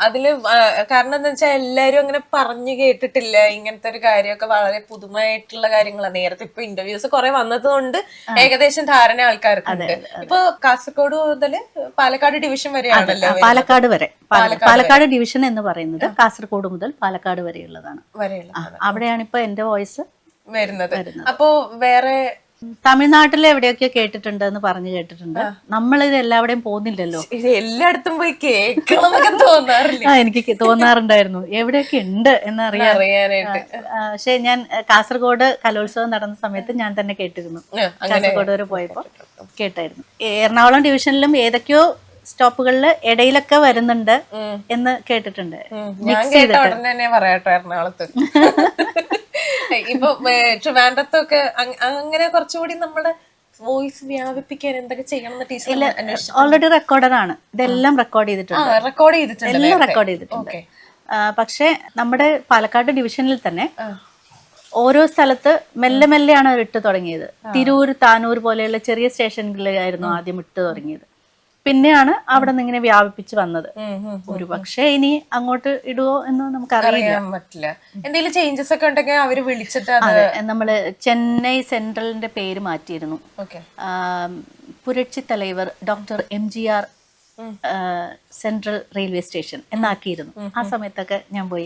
അതില് കാരണം എന്താ വെച്ചാൽ എല്ലാരും അങ്ങനെ പറഞ്ഞു കേട്ടിട്ടില്ല ഇങ്ങനത്തെ ഒരു കാര്യമൊക്കെ. വളരെ പുതുമയായിട്ടുള്ള കാര്യങ്ങളാണ്. നേരത്തെ ഇപ്പൊ ഇന്റർവ്യൂസ് കുറെ വന്നത് കൊണ്ട് ഏകദേശം ധാരണ ആൾക്കാർക്കുണ്ട്. ഇപ്പൊ കാസർഗോഡ് മുതൽ പാലക്കാട് ഡിവിഷൻ വരെയാണല്ലോ. പാലക്കാട് വരെ, പാലക്കാട് ഡിവിഷൻ എന്ന് പറയുന്നത് കാസർഗോഡ് മുതൽ പാലക്കാട് വരെയുള്ളതാണ്. അവിടെയാണ് ഇപ്പൊ എന്റെ വോയിസ് വരുന്നത്. അപ്പോ വേറെ തമിഴ്നാട്ടിൽ എവിടെയൊക്കെ കേട്ടിട്ടുണ്ട് എന്ന് പറഞ്ഞു കേട്ടിട്ടുണ്ട്. നമ്മളിത് എല്ലാവിടെയും പോകുന്നില്ലല്ലോ. എല്ലായിടത്തും പോയി കേൾക്കണം തോന്നാറില്ല. എനിക്ക് തോന്നാറുണ്ടായിരുന്നു എവിടെയൊക്കെ ഉണ്ട് എന്നറിയാനായിട്ട്. പക്ഷെ ഞാൻ കാസർഗോഡ് കലോത്സവം നടന്ന സമയത്ത് ഞാൻ തന്നെ കേട്ടിരുന്നു. കാസർഗോഡ് വരെ പോയപ്പോ കേട്ടായിരുന്നു. എറണാകുളം ഡിവിഷനിലും ഏതൊക്കെയോ സ്റ്റോപ്പുകളിൽ ഇടയിലൊക്കെ വരുന്നുണ്ട് എന്ന് കേട്ടിട്ടുണ്ട്. ഞാൻ കേട്ട ഉടനെ തന്നെ പറയാട്ടോ എറണാകുളത്ത്. ഇപ്പൊ ട്രിവാൻഡ്രത്തൊക്കെ അങ്ങനെ കുറച്ചുകൂടി നമ്മുടെ വോയിസ് വ്യാപിപ്പിക്കാൻ എന്തൊക്കെ ചെയ്യണം ടീച്ചർ ഓൾറെഡി റെക്കോർഡഡ് ആണ്. ഇതെല്ലാം റെക്കോർഡ് ചെയ്തിട്ടുണ്ട്, എല്ലാം റെക്കോർഡ് ചെയ്തിട്ടുണ്ട്. പക്ഷെ നമ്മുടെ പാലക്കാട് ഡിവിഷനിൽ തന്നെ ഓരോ സ്ഥലത്ത് മെല്ലെ മെല്ലെയാണ് അവർ ഇട്ട് തുടങ്ങിയത്. തിരൂർ, താനൂർ പോലെയുള്ള ചെറിയ സ്റ്റേഷനുകളിലായിരുന്നു ആദ്യം ഇട്ട് തുടങ്ങിയത്. പിന്നെയാണ് അവിടെ നിന്ന് ഇങ്ങനെ വ്യാപിപ്പിച്ച് വന്നത്. ഒരു പക്ഷേ ഇനി അങ്ങോട്ട് ഇടുവോ എന്ന് നമുക്ക് അറിയാൻ പറ്റില്ല. എന്തെങ്കിലും ചേഞ്ചസ് ഒക്കെ ഉണ്ടെങ്കിൽ അവര് വിളിച്ചിട്ട് നമ്മള് ചെന്നൈ സെൻട്രലിന്റെ പേര് മാറ്റിയിരുന്നു. പുരട്சி தலைவர் doctor MGR central railway station എന്നാക്കിയിരുന്നു. ആ സമയത്തൊക്കെ ഞാൻ പോയി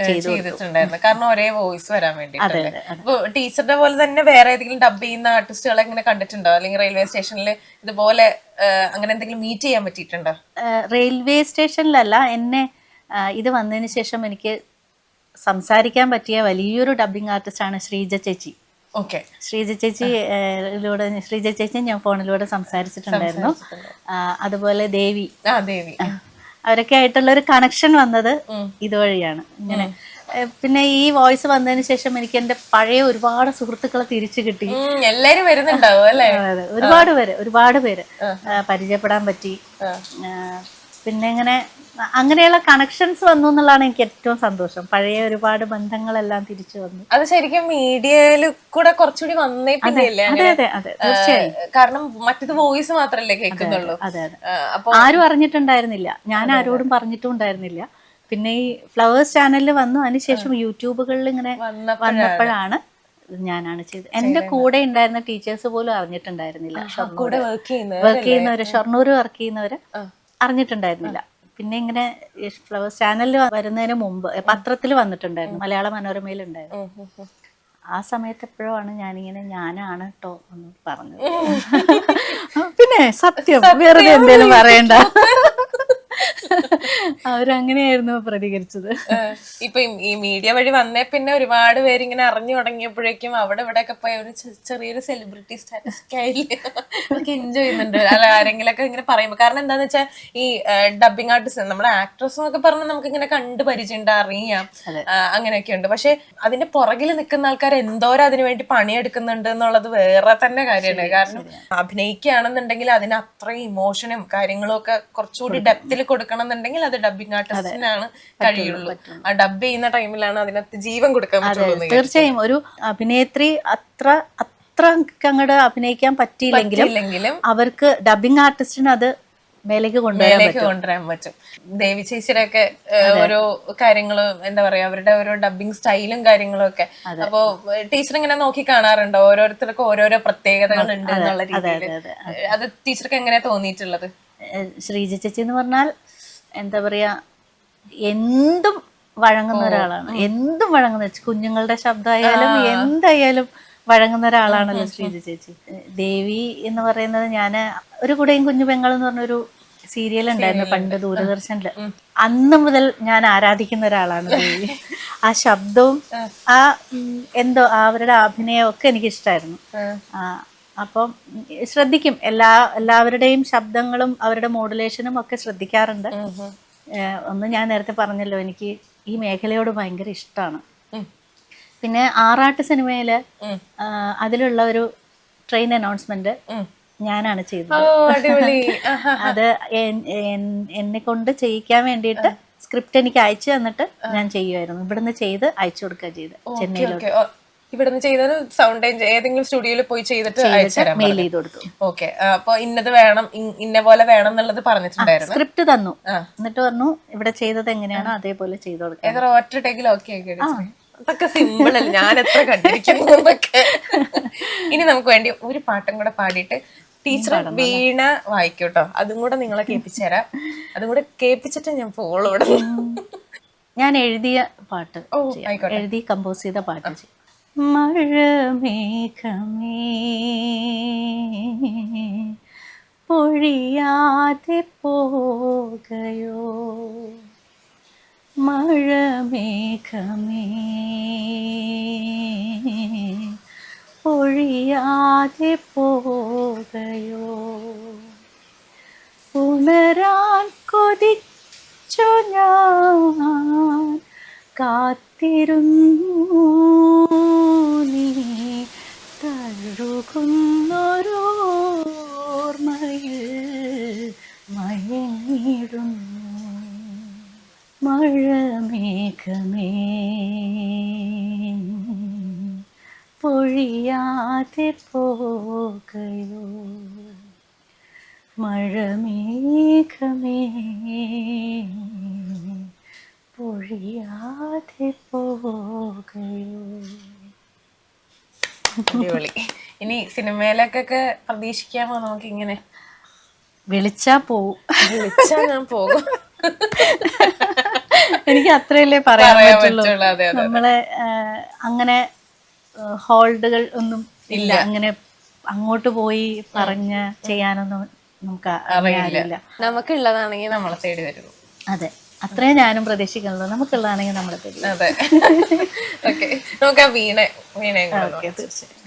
ചെയ്തിട്ടുണ്ടായിരുന്നു. കാരണം ഒരേ വോയിസ് വരാൻ വേണ്ടി. ടീച്ചറുടെ പോലെ തന്നെ വേറെ ഏതെങ്കിലും ഡബ് ചെയ്യുന്ന ആർട്ടിസ്റ്റുകളെ ഇങ്ങനെ കണ്ടിട്ടുണ്ടോ? അല്ലെങ്കിൽ റെയിൽവേ സ്റ്റേഷനിൽ ഇതുപോലെ അങ്ങനെ എന്തെങ്കിലും മീറ്റ് ചെയ്യാൻ പറ്റിയിട്ടുണ്ടോ? റെയിൽവേ സ്റ്റേഷനിലല്ല, എന്നെ ഇത് വന്നതിന് ശേഷം എനിക്ക് സംസാരിക്കാൻ പറ്റിയ വലിയൊരു ഡബിങ് ആർട്ടിസ്റ്റാണ് ശ്രീജ ചേച്ചി. ശ്രീജ ചേച്ചി ഞാൻ ഫോണിലൂടെ സംസാരിച്ചിട്ടുണ്ടായിരുന്നു. അതുപോലെ ദേവി, അവരൊക്കെ ആയിട്ടുള്ള ഒരു കണക്ഷൻ വന്നത് ഇതുവഴിയാണ്. ഇങ്ങനെ പിന്നെ ഈ വോയിസ് വന്നതിന് ശേഷം എനിക്ക് എന്റെ പഴയ ഒരുപാട് സുഹൃത്തുക്കളെ തിരിച്ചു കിട്ടി. എല്ലാരും വരുന്നുണ്ടാവും അല്ലേ? ഒരുപാട് പേര് പരിചയപ്പെടാൻ പറ്റി. പിന്നെ ഇങ്ങനെ അങ്ങനെയുള്ള കണക്ഷൻസ് വന്നു എന്നുള്ളതാണ് എനിക്ക് ഏറ്റവും സന്തോഷം. പഴയ ഒരുപാട് ബന്ധങ്ങളെല്ലാം തിരിച്ചു വന്നു. അത് ശരിക്കും മീഡിയയിൽ കൂടെ കുറച്ചുകൂടി വന്നേ പിന്നെയല്ലേ? കാരണം മറ്റത് വോയിസ് മാത്രല്ലേ കേൾക്കുന്നുള്ളൂ. അപ്പൊ ആരും അറിഞ്ഞിട്ടുണ്ടായിരുന്നില്ല, ഞാൻ ആരോടും പറഞ്ഞിട്ടും ഉണ്ടായിരുന്നില്ല. പിന്നെ ഈ ഫ്ലവേഴ്സ് ചാനലിൽ വന്നു, അതിനുശേഷം യൂട്യൂബുകളിൽ ഇങ്ങനെ വന്നപ്പോഴാണ് ഞാനാണ് ചെയ്തത്. എന്റെ കൂടെ ഉണ്ടായിരുന്ന ടീച്ചേഴ്സ് പോലും അറിഞ്ഞിട്ടുണ്ടായിരുന്നില്ല. വർക്ക് ചെയ്യുന്നവര്, ഷൊർണൂര് വർക്ക് ചെയ്യുന്നവര് അറിഞ്ഞിട്ടുണ്ടായിരുന്നില്ല. പിന്നെ ഇങ്ങനെ ഫ്ലവേഴ്സ് ചാനലിൽ വരുന്നതിന് മുമ്പ് പത്രത്തിൽ വന്നിട്ടുണ്ടായിരുന്നു, മലയാള മനോരമയിൽ ഉണ്ടായിരുന്നു. ആ സമയത്ത് എപ്പോഴാണ് ഞാനിങ്ങനെ ഞാനാണ് കേട്ടോ എന്ന് പറഞ്ഞത്. പിന്നെ സത്യം വെറുതെ എന്തേലും പറയണ്ട, അവരങ്ങനെയായിരുന്നു പ്രതികരിച്ചത്. ഇപ്പൊ ഈ മീഡിയ വഴി വന്നേ പിന്നെ ഒരുപാട് പേര് ഇങ്ങനെ അറിഞ്ഞു തുടങ്ങിയപ്പോഴേക്കും അവിടെ ഇവിടെ ഒക്കെ പോയ ഒരു ചെറിയൊരു സെലിബ്രിറ്റി സ്റ്റാറ്റസ് ഒക്കെ ആയില്ലേ ഒക്കെ എൻജോയ് ചെയ്യുന്നുണ്ട്. അല്ല ആരെങ്കിലും ഒക്കെ ഇങ്ങനെ പറയുമ്പോ. കാരണം എന്താന്ന് വെച്ചാൽ ഈ ഡബിങ് ആർട്ടിസ്റ്റ്, നമ്മുടെ ആക്ട്രസ് എന്നൊക്കെ പറഞ്ഞാൽ നമുക്ക് ഇങ്ങനെ കണ്ടു പരിചയമുണ്ട്, അറിയാം, അങ്ങനെയൊക്കെ ഉണ്ട്. പക്ഷെ അതിന്റെ പുറകിൽ നിൽക്കുന്ന ആൾക്കാർ എന്തോരം അതിനു വേണ്ടി പണിയെടുക്കുന്നുണ്ട് എന്നുള്ളത് വേറെ തന്നെ കാര്യമാണ്. കാരണം അഭിനയിക്കുകയാണെന്നുണ്ടെങ്കിൽ അതിന് അത്രയും ഇമോഷനും കാര്യങ്ങളും ഒക്കെ കുറച്ചുകൂടി ഡെപ്തിൽ കൊടുക്കണം എന്നുണ്ടെങ്കിൽ അത് ഡബിങ് ആർട്ടിസ്റ്റിനാണ് കഴിയുള്ളൂ. ആ ഡബ് ചെയ്യുന്ന ടൈമിലാണ് അതിനകത്ത് ജീവൻ കൊടുക്കാൻ പറ്റുള്ളൂ. തീർച്ചയായും ഒരു അഭിനേത്രി അത്ര അങ്ങോട്ട് അഭിനയിക്കാൻ പറ്റിയില്ലെങ്കിലും അവർക്ക് ഡബിങ് ആർട്ടിസ്റ്റിന് അത് മേലേക്ക് കൊണ്ടുവരാൻ പറ്റും. ദേവി ചേച്ചിയുടെ ഒക്കെ ഓരോ കാര്യങ്ങളും, എന്താ പറയാ, അവരുടെ ഓരോ ഡബിങ് സ്റ്റൈലും കാര്യങ്ങളും ഒക്കെ. അപ്പൊ ടീച്ചർ ഇങ്ങനെ നോക്കി കാണാറുണ്ടോ? ഓരോരുത്തർക്കും ഓരോരോ പ്രത്യേകതകൾ ഉണ്ട് എന്നുള്ള രീതിയിൽ. അത് ടീച്ചർക്ക് എങ്ങനെയാ തോന്നിയിട്ടുള്ളത്? ശ്രീജ ചേച്ചി എന്ന് പറഞ്ഞാൽ എന്താ പറയാ, എന്തും വഴങ്ങുന്ന ഒരാളാണ്. എന്തും വഴങ്ങുന്ന, കുഞ്ഞുങ്ങളുടെ ശബ്ദമായാലും എന്തായാലും വഴങ്ങുന്ന ഒരാളാണല്ലോ ശ്രീജ ചേച്ചി. ദേവി എന്ന് പറയുന്നത്, ഞാൻ ഒരു കുടയും കുഞ്ഞു പെങ്ങൾ എന്ന് പറഞ്ഞൊരു സീരിയൽ ഉണ്ടായിരുന്നു പണ്ട് ദൂരദർശനില്. അന്ന് മുതൽ ഞാൻ ആരാധിക്കുന്ന ഒരാളാണ് ദേവി. ആ ശബ്ദവും ആ എന്തോ അവരുടെ അഭിനയവും ഒക്കെ എനിക്ക് ഇഷ്ടമായിരുന്നു. അപ്പം ശ്രദ്ധിക്കും, എല്ലാവരുടെയും ശബ്ദങ്ങളും അവരുടെ മോഡുലേഷനും ഒക്കെ ശ്രദ്ധിക്കാറുണ്ട്. ഒന്ന് ഞാൻ നേരത്തെ പറഞ്ഞല്ലോ, എനിക്ക് ഈ മേഖലയോട് ഭയങ്കര ഇഷ്ടമാണ്. പിന്നെ ആറാട്ട് സിനിമയില് അതിലുള്ള ഒരു ട്രെയിൻ അനൗൺസ്മെന്റ് ഞാനാണ് ചെയ്തത്. അത് എന്നെ കൊണ്ട് ചെയ്യിക്കാൻ വേണ്ടിയിട്ട് സ്ക്രിപ്റ്റ് എനിക്ക് അയച്ചു തന്നിട്ട് ഞാൻ ചെയ്യുമായിരുന്നു. ഇവിടുന്ന് ചെയ്ത് അയച്ചു കൊടുക്കുക ചെയ്ത് ചെന്നൈയിലോട്ട്. ഇവിടുന്ന് ചെയ്തത് സൗണ്ട് ഏതെങ്കിലും സ്റ്റുഡിയോയിൽ പോയി ചെയ്തിട്ട് അയച്ചുതരാം. മെയിൽ ചെയ്ത് കൊടുത്തു. ഓക്കെ, അപ്പൊ ഇന്നത് വേണം, ഇന്ന പോലെ വേണം എന്നുള്ളത് പറഞ്ഞിട്ടുണ്ടായിരുന്നു. സ്ക്രിപ്റ്റ് തന്നു, എന്നിട്ട് പറഞ്ഞു ഇവിടെ ചെയ്തത് എങ്ങനെയാണോ അതേപോലെ ചെയ്ത് കൊടുക്കാം. എത്ര ഒറ്റ ടേക്കിൽ ഓക്കെ ആക്കി. അതൊക്കെ സിമ്പിൾ അല്ല, ഞാൻ എത്ര കണ്ടിരിക്കുന്നു എന്നൊക്കെ. ഇനി നമുക്ക് വേണ്ടി ഒരു പാട്ടും കൂടെ പാടിയിട്ട് ടീച്ചർ വീണ വായിക്കൂട്ടോ, അതും കൂടെ നിങ്ങളെ കേൾപ്പിച്ചു തരാം. അതും കൂടെ കേൾപ്പിച്ചിട്ട് ഞാൻ പോളൂ ഇവിടെ. ഞാൻ എഴുതിയ പാട്ട്, എഴുതി കമ്പോസ് ചെയ്ത പാട്ട്. മഴമേഘമേ പൊഴിയാതെ പോകയോ, മഴമേഘമേ പൊഴിയാതെ പോകയോ, ഉണരാൻ കൊതിച്ചു ഞാൻ കാത്തിരുന്നു, നീ തഴുകുന്നൊരോർമ്മയിൽ മയങ്ങിടുന്നു, മഴമേഘമേ പൊഴിയാതെ പോകയോ, മഴമേഘമേ പൊഴിയാതെ പോകയോ. അടിപൊളി. ഇനി സിനിമയിലേക്കൊക്കെ പ്രതീക്ഷിക്കാമോ നമുക്ക്? ഇങ്ങനെ വിളിച്ചാ പോവും, വിളിച്ചാ ഞാൻ പോകും. എനിക്ക് അത്രയല്ലേ പറയാൻ പറ്റുള്ളൂ. നമ്മളെ അങ്ങനെ ഹോൾഡുകൾ ഒന്നും ഇല്ല, അങ്ങനെ അങ്ങോട്ട് പോയി പറഞ്ഞ് ചെയ്യാനൊന്നും നമുക്ക് അറിയില്ല. നമുക്കുള്ളതാണെങ്കിൽ നമ്മളെ തേടി വരുന്നു. അതെ, അത്രേ ഞാനും പ്രതീക്ഷിക്കുന്നുള്ളൂ. നമുക്കുള്ളതാണെങ്കിൽ നമ്മളെ തേടി. അതെ. ഓക്കെ, നമുക്ക് ആ വീണ തീർച്ചയായും.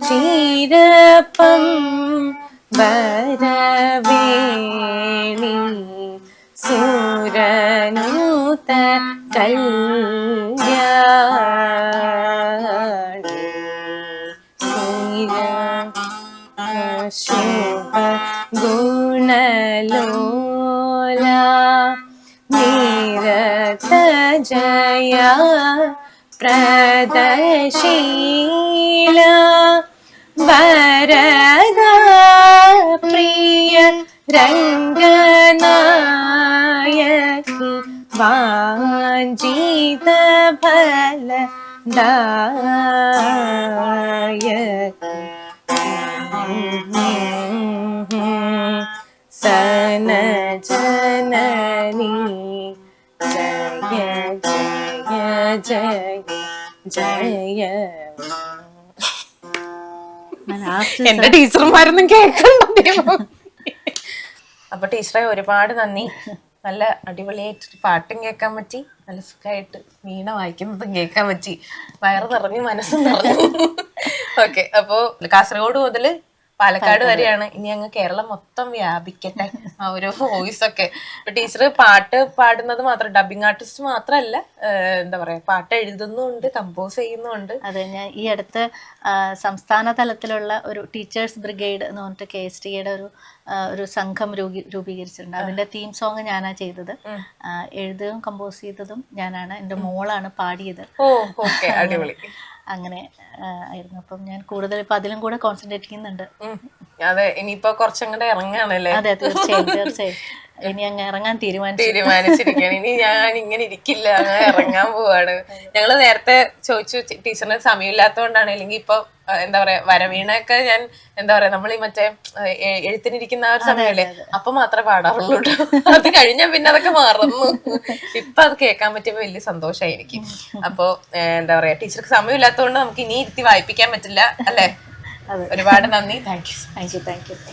ചീരപ്പം വരവേണി സൂരനൂത കല്യാണി ശുഭ ഗുണലോല നിരത ജയ പ്രദശീല വരദ പ്രിയ രംഗനായകി വാഞ്ചിത ഫല സന ജനനി ജയ ജയ ജയ ജയ. എന്റെ ടീച്ചർമാരൊന്നും കേൾക്കണ്ടോ? അപ്പൊ ടീച്ചറെ ഒരുപാട് നന്ദി. നല്ല അടിപൊളിയായിട്ട് പാട്ടും കേൾക്കാൻ പറ്റി, നല്ല സുഖമായിട്ട് വീണ വായിക്കുന്നതും കേൾക്കാൻ പറ്റി, വയറ് നിറഞ്ഞു മനസ്സും നിറഞ്ഞു. ഓക്കെ, അപ്പോ കാസർഗോഡ് മുതല് പാലക്കാട് വരെയാണ്, ഇനി അങ്ങ് കേരളം മൊത്തം വ്യാപിക്കട്ടെ ആ ഒരു വോയിസ് ഒക്കെ. ഇപ്പൊ ടീച്ചർ പാട്ട് പാടുന്നത് മാത്രം, ഡബിങ് ആർട്ടിസ്റ്റ് മാത്രല്ല, എന്താ പറയാ, പാട്ട് എഴുതുന്നുണ്ട്, കമ്പോസ് ചെയ്യുന്നുണ്ട്. അതെ, ഞാൻ ഈ അടുത്ത് സംസ്ഥാന തലത്തിലുള്ള ഒരു ടീച്ചേഴ്സ് ബ്രിഗേഡ് എന്ന് പറഞ്ഞിട്ട് KSTയുടെ ഒരു സംഘം രൂപീകരിച്ചിട്ടുണ്ട്. അതിന്റെ തീം സോങ് ഞാനാ ചെയ്തത്. എഴുതുകയും കമ്പോസ് ചെയ്തതും ഞാനാണ്. എൻ്റെ മോളാണ് പാടിയത്. ഓ, ഓക്കെ, അടിപൊളി. അങ്ങനെ ആയിരുന്നു. അപ്പം ഞാൻ കൂടുതൽ ഇപ്പൊ അതിലും കൂടെ കോൺസെൻട്രേറ്റ് ചെയ്യുന്നുണ്ട്. അതെ, ഇനിയിപ്പോ കുറച്ചങ്ങോട്ട് ഇറങ്ങാണല്ലേ? അതെ, തീർച്ചയായും ഇനി അങ്ങ് ഇറങ്ങാൻ തീരുമാനിച്ചിരിക്കുകയാണ്. ഇനി ഞാൻ ഇങ്ങനെ ഇരിക്കില്ല, അങ്ങനെ ഇറങ്ങാൻ പോവാണ്. ഞങ്ങള് നേരത്തെ ചോദിച്ചു, ടീച്ചറിന് സമയമില്ലാത്തതുകൊണ്ടാണ്, അല്ലെങ്കിൽ ഇപ്പൊ എന്താ പറയാ, വരവീണൊക്കെ ഞാൻ എന്താ പറയാ, നമ്മൾ ഈ മറ്റേ എഴുത്തിനിരിക്കുന്ന ആ ഒരു സമയമല്ലേ, അപ്പൊ മാത്രമേ പാടാറുള്ളൂ. അത് കഴിഞ്ഞാൽ പിന്നെ അതൊക്കെ മറന്നു. ഇപ്പൊ അത് കേൾക്കാൻ പറ്റിയപ്പോ വലിയ സന്തോഷമായി എനിക്ക്. അപ്പൊ എന്താ പറയാ, ടീച്ചർക്ക് സമയമില്ലാത്തതുകൊണ്ട് നമുക്ക് ഇനി ഇരുത്തി വായിപ്പിക്കാൻ പറ്റില്ല അല്ലേ? ഒരുപാട് നന്ദി. Thank you.